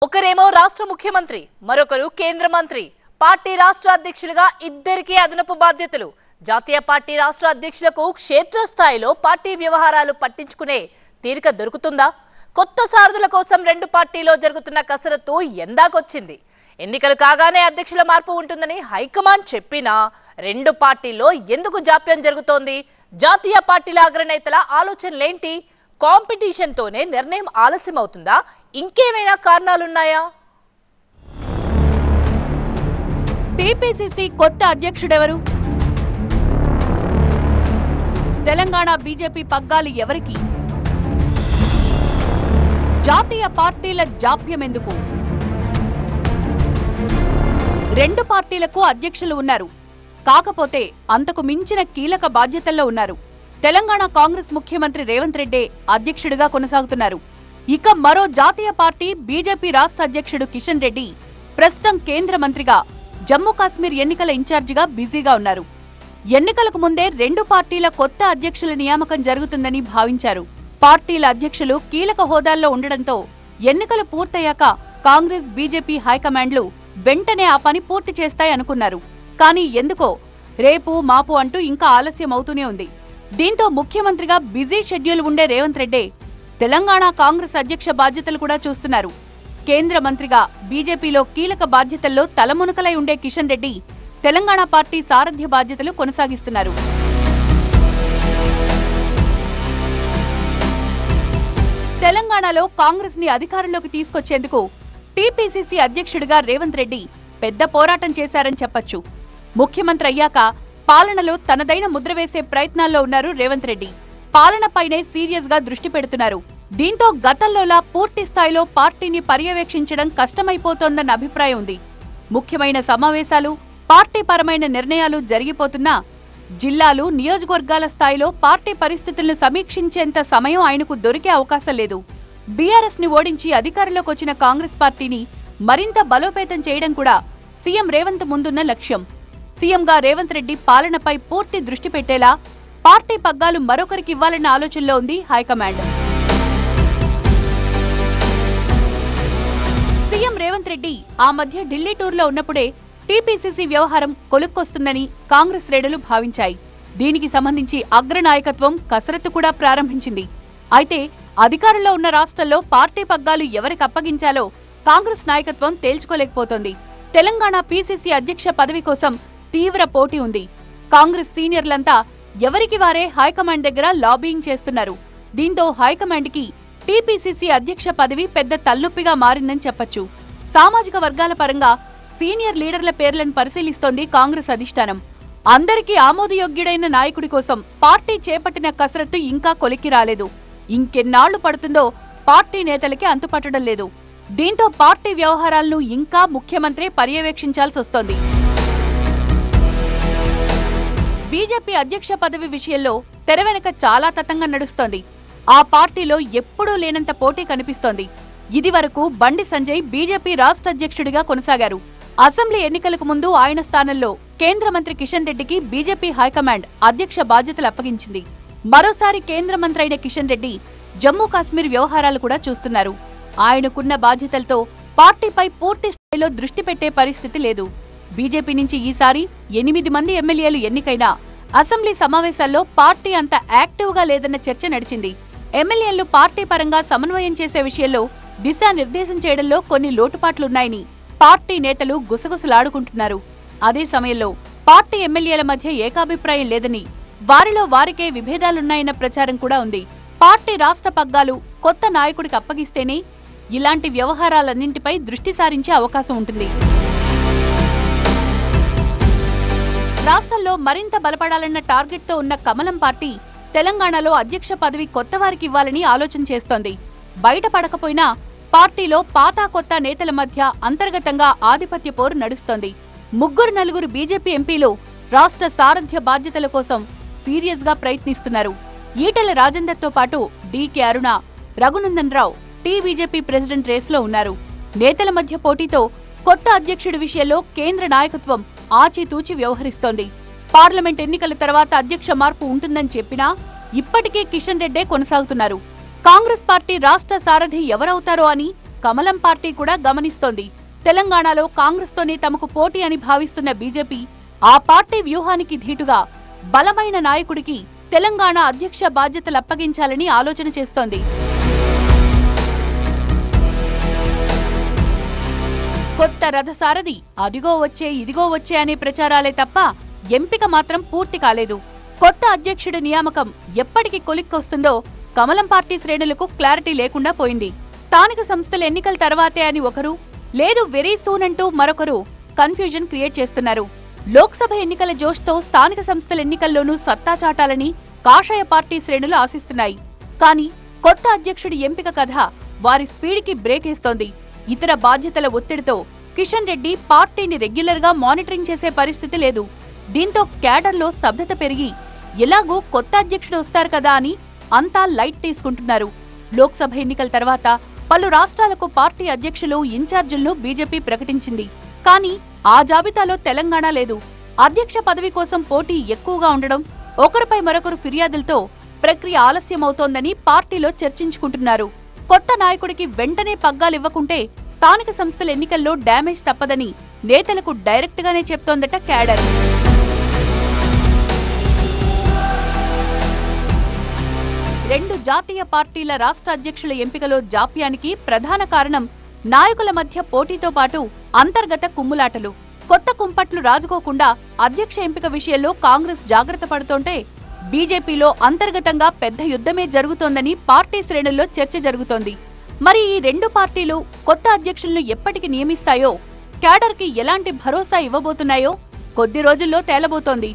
ఒకరేమో రాష్ట్ర ముఖ్యమంత్రి, మరొకరు కేంద్ర మంత్రి. పార్టీ రాష్ట్ర అధ్యక్షులుగా ఇద్దరికీ అదనపు బాధ్యతలు. జాతీయ పార్టీ రాష్ట్ర అధ్యక్షులకు క్షేత్రస్థాయిలో పార్టీ వ్యవహారాలు పట్టించుకునే తీరిక దొరుకుతుందా? కొత్త సారథుల కోసం రెండు పార్టీలో జరుగుతున్న కసరత్తు ఎందాకొచ్చింది. ఎన్నికలు కాగానే అధ్యక్షుల మార్పు ఉంటుందని హైకమాండ్ చెప్పినా రెండు పార్టీల్లో ఎందుకు జాప్యం జరుగుతోంది? జాతీయ పార్టీల అగ్రనేతల ఆలోచనలేంటి? కాంపిటీషన్ తోనే నిర్ణయం ఆలస్యం అవుతుందా? ఇంకేమైనా కారణాలున్నాయా? టీపీసీసీ కొత్త అధ్యక్షుడెవరు? తెలంగాణ బీజేపీ పగ్గాలు ఎవరికి? జాతీయ పార్టీల జాప్యం ఎందుకు? రెండు పార్టీలకు అధ్యక్షులు ఉన్నారు. కాకపోతే అంతకు మించిన కీలక బాధ్యతల్లో ఉన్నారు. తెలంగాణ కాంగ్రెస్ ముఖ్యమంత్రి రేవంత్ రెడ్డి అధ్యక్షుడిగా కొనసాగుతున్నారు. ఇక మరో జాతీయ పార్టీ బీజేపీ రాష్ట్ర అధ్యక్షుడు కిషన్ రెడ్డి ప్రస్తుతం కేంద్ర మంత్రిగా జమ్మూ కాశ్మీర్ ఎన్నికల ఇన్ఛార్జిగా బిజీగా ఉన్నారు. ఎన్నికలకు ముందే రెండు పార్టీల కొత్త అధ్యక్షుల నియామకం జరుగుతుందని భావించారు. పార్టీల అధ్యక్షులు కీలక హోదాల్లో ఉండడంతో ఎన్నికలు పూర్తయ్యాక కాంగ్రెస్ బీజేపీ హైకమాండ్లు వెంటనే ఆ పని పూర్తి చేస్తాయనుకున్నారు. కానీ ఎందుకో రేపు మాపు అంటూ ఇంకా ఆలస్యం అవుతూనే ఉంది. దీంతో ముఖ్యమంత్రిగా బిజీ షెడ్యూల్ ఉండే రేవంత్ రెడ్డి తెలంగాణ కాంగ్రెస్ అధ్యక్ష బాధ్యతలు కూడా చూస్తున్నారు. కేంద్ర మంత్రిగా బీజేపీలో కీలక బాధ్యతల్లో తలమునకలై ఉండే కిషన్ రెడ్డి తెలంగాణ పార్టీ సారథ్య బాధ్యతలు కొనసాగిస్తున్నారు. తెలంగాణలో కాంగ్రెస్ ని అధికారంలోకి తీసుకొచ్చేందుకు టీపీసీసీ అధ్యక్షుడిగా రేవంత్ రెడ్డి పెద్ద పోరాటం చేశారని చెప్పొచ్చు. ముఖ్యమంత్రి అయ్యాక పాలనలో తనదైన ముద్ర వేసే ప్రయత్నాల్లో ఉన్నారు రేవంత్ రెడ్డి. పాలనపైనే సీరియస్ గా దృష్టి పెడుతున్నారు. దీంతో గతంలోలా పూర్తి స్థాయిలో పార్టీని పర్యవేక్షించడం కష్టమైపోతోందన్న అభిప్రాయం ఉంది. ముఖ్యమైన సమావేశాలు, పార్టీ పరమైన నిర్ణయాలు జరిగిపోతున్నా జిల్లాలు, నియోజకవర్గాల స్థాయిలో పార్టీ పరిస్థితులను సమీక్షించేంత సమయం ఆయనకు దొరికే అవకాశం లేదు. బీఆర్ఎస్ ని ఓడించి అధికారంలోకి వచ్చిన కాంగ్రెస్ పార్టీని మరింత బలోపేతం చేయడం కూడా సీఎం రేవంత్ ముందున్న లక్ష్యం. సీఎంగా రేవంత్ రెడ్డి పాలనపై పూర్తి దృష్టి పెట్టేలా పార్టీ పగ్గాలు మరొకరికి ఇవ్వాలన్న ఆలోచనలో ఉంది హైకమాండ్. సీఎం రేవంత్ రెడ్డి ఆ మధ్య ఢిల్లీ టూర్లో ఉన్నప్పుడే టీపీసీసీ వ్యవహారం కొలుక్కొస్తుందని కాంగ్రెస్ శ్రేణులు భావించాయి. దీనికి సంబంధించి అగ్రనాయకత్వం కసరత్తు కూడా ప్రారంభించింది. అయితే అధికారంలో ఉన్న రాష్ట్రాల్లో పార్టీ పగ్గాలు ఎవరికి అప్పగించాలో కాంగ్రెస్ నాయకత్వం తేల్చుకోలేకపోతోంది. తెలంగాణ పీసీసీ అధ్యక్ష పదవి కోసం తీవ్ర పోటీ ఉంది. కాంగ్రెస్ సీనియర్లంతా ఎవరికి వారే హైకమాండ్ దగ్గర లాబియింగ్ చేస్తున్నారు. దీంతో హైకమాండ్ కి టీపీసీసీ అధ్యక్ష పదవి పెద్ద తలనొప్పిగా మారిందని చెప్పొచ్చు. సామాజిక వర్గాల పరంగా సీనియర్ లీడర్ల పేర్లను పరిశీలిస్తోంది కాంగ్రెస్ అధిష్టానం. అందరికీ ఆమోదయోగ్యుడైన నాయకుడి కోసం పార్టీ చేపట్టిన కసరత్తు ఇంకా కొలిక్కి రాలేదు. ఇంకెన్నాళ్లు పడుతుందో పార్టీ నేతలకి అంతుపట్టడం లేదు. దీంతో పార్టీ వ్యవహారాలను ఇంకా ముఖ్యమంత్రి పర్యవేక్షించాల్సొస్తోంది. బీజేపీ అధ్యక్ష పదవి విషయంలో తెర వెనుక చాలా తతంగం నడుస్తోంది. ఆ పార్టీలో ఎప్పుడూ లేనంత పోటీ కనిపిస్తోంది. ఇదివరకు బండి సంజయ్ బీజేపీ రాష్ట్ర అధ్యక్షుడిగా కొనసాగారు. అసెంబ్లీ ఎన్నికలకు ముందు ఆయన స్థానంలో కేంద్ర మంత్రి కిషన్ రెడ్డికి బీజేపీ హైకమాండ్ అధ్యక్ష బాధ్యతలు అప్పగించింది. మరోసారి కేంద్ర మంత్రి అయిన కిషన్ రెడ్డి జమ్మూ కాశ్మీర్ వ్యవహారాలు కూడా చూస్తున్నారు. ఆయనకున్న బాధ్యతలతో పార్టీపై పూర్తి స్థాయిలో దృష్టి పెట్టే పరిస్థితి లేదు. బీజేపీ నుంచి ఈసారి 8 మంది ఎమ్మెల్యేలు ఎన్నికైనా అసెంబ్లీ సమావేశాల్లో పార్టీ అంత యాక్టివ్ గా లేదన్న చర్చ నడిచింది. ఎమ్మెల్యేలు పార్టీ పరంగా సమన్వయం చేసే విషయంలో దిశానిర్దేశం చేయడంలో కొన్ని లోటుపాట్లున్నాయని పార్టీ నేతలు గుసగుసలాడుకుంటున్నారు. అదే సమయంలో పార్టీ ఎమ్మెల్యేల మధ్య ఏకాభిప్రాయం లేదని, వారిలో వారికే విభేదాలున్నాయన్న ప్రచారం కూడా ఉంది. పార్టీ రాష్ట్ర పగ్గాలు కొత్త నాయకుడికి అప్పగిస్తేనే ఇలాంటి వ్యవహారాలన్నింటిపై దృష్టి సారించే అవకాశం ఉంటుంది. రాష్ట్రంలో మరింత బలపడాలన్న టార్గెట్తో ఉన్న కమలం పార్టీ తెలంగాణలో అధ్యక్ష పదవి కొత్త వారికి ఇవ్వాలని ఆలోచన చేస్తోంది. బయటపడకపోయినా పార్టీలో పాత కొత్త నేతల మధ్య అంతర్గతంగా ఆధిపత్య పోరు నడుస్తోంది. 3-4 బీజేపీ ఎంపీలు రాష్ట్ర సారథ్య బాధ్యతల కోసం సీరియస్ గా ప్రయత్నిస్తున్నారు. ఈటెల రాజేందర్తో పాటు డీకే అరుణ, రఘునందన్ రావు టీబీజేపీ ప్రెసిడెంట్ రేస్లో ఉన్నారు. నేతల మధ్య పోటీతో కొత్త అధ్యక్షుడి విషయంలో కేంద్ర నాయకత్వం ఆచితూచి వ్యవహరిస్తోంది. పార్లమెంట్ ఎన్నికల తర్వాత అధ్యక్ష మార్పు ఉంటుందని చెప్పినా ఇప్పటికీ కిషన్ రెడ్డే కొనసాగుతున్నారు. కాంగ్రెస్ పార్టీ రాష్ట్ర సారథి ఎవరవుతారో అని కమలం పార్టీ కూడా గమనిస్తోంది. తెలంగాణలో కాంగ్రెస్తోనే తమకు పోటీ అని భావిస్తున్న బీజేపీ ఆ పార్టీ వ్యూహానికి ధీటుగా బలమైన నాయకుడికి తెలంగాణ అధ్యక్ష బాధ్యతలు అప్పగించాలని ఆలోచన చేస్తోంది. కొత్త రథసారథి అదిగో వచ్చే ఇదిగో వచ్చే అనే ప్రచారాలే తప్ప ఎంపిక మాత్రం పూర్తి కాలేదు. కొత్త అధ్యక్షుడి నియామకం ఎప్పటికి కొలిక్కొస్తుందో కమలం పార్టీ శ్రేణులకు క్లారిటీ లేకుండా పోయింది. స్థానిక సంస్థల ఎన్నికల తర్వాతే అని ఒకరు, లేదు వెరీ సూన్ అంటూ మరొకరు కన్ఫ్యూజన్ క్రియేట్ చేస్తున్నారు. లోక్సభ ఎన్నికల జోష్తో స్థానిక సంస్థల ఎన్నికల్లోనూ సత్తా చాటాలని కాషాయ పార్టీ శ్రేణులు ఆశిస్తున్నాయి. కానీ కొత్త అధ్యక్షుడి ఎంపిక కథ వారి స్పీడ్కి బ్రేక్ వేస్తోంది. ఇతర బాధ్యతల ఒత్తిడితో కిషన్ రెడ్డి పార్టీని రెగ్యులర్ గా మానిటరింగ్ చేసే పరిస్థితి లేదు. దీంతో క్యాడర్లో స్తబ్దత పెరిగి ఎలాగూ కొత్త అధ్యక్షుడు వస్తారు కదా అని అంతా లైట్ తీసుకుంటున్నారు. లోక్సభ ఎన్నికల తర్వాత పలు రాష్ట్రాలకు పార్టీ అధ్యక్షులు, ఇన్ఛార్జీలను బీజేపీ ప్రకటించింది. కానీ ఆ జాబితాలో తెలంగాణ లేదు. అధ్యక్ష పదవి కోసం పోటీ ఎక్కువగా ఉండడం, ఒకరిపై మరొకరు ఫిర్యాదులతో ప్రక్రియ ఆలస్యమవుతోందని పార్టీలో చర్చించుకుంటున్నారు. కొత్త నాయకుడికి వెంటనే పగ్గాలివ్వకుంటే స్థానిక సంస్థల ఎన్నికల్లో డ్యామేజ్ తప్పదని నేతలకు డైరెక్ట్ గానే చెప్తోందట క్యాడర్. రెండు జాతీయ పార్టీల రాష్ట్ర అధ్యక్షుల ఎంపికలో జాప్యానికి ప్రధాన కారణం నాయకుల మధ్య పోటీతో పాటు అంతర్గత కుమ్ములాటలు. కొత్త కుంపట్లు రాజుకోకుండా అధ్యక్ష ఎంపిక విషయంలో కాంగ్రెస్ జాగ్రత్త పడుతోంటే బీజేపీలో అంతర్గతంగా పెద్ద యుద్ధమే జరుగుతోందని పార్టీ శ్రేణుల్లో చర్చ జరుగుతోంది. మరి ఈ రెండు పార్టీలు కొత్త అధ్యక్షులను ఎప్పటికి నియమిస్తాయో, క్యాడర్కి ఎలాంటి భరోసా ఇవ్వబోతున్నాయో కొద్ది రోజుల్లో తేలబోతోంది.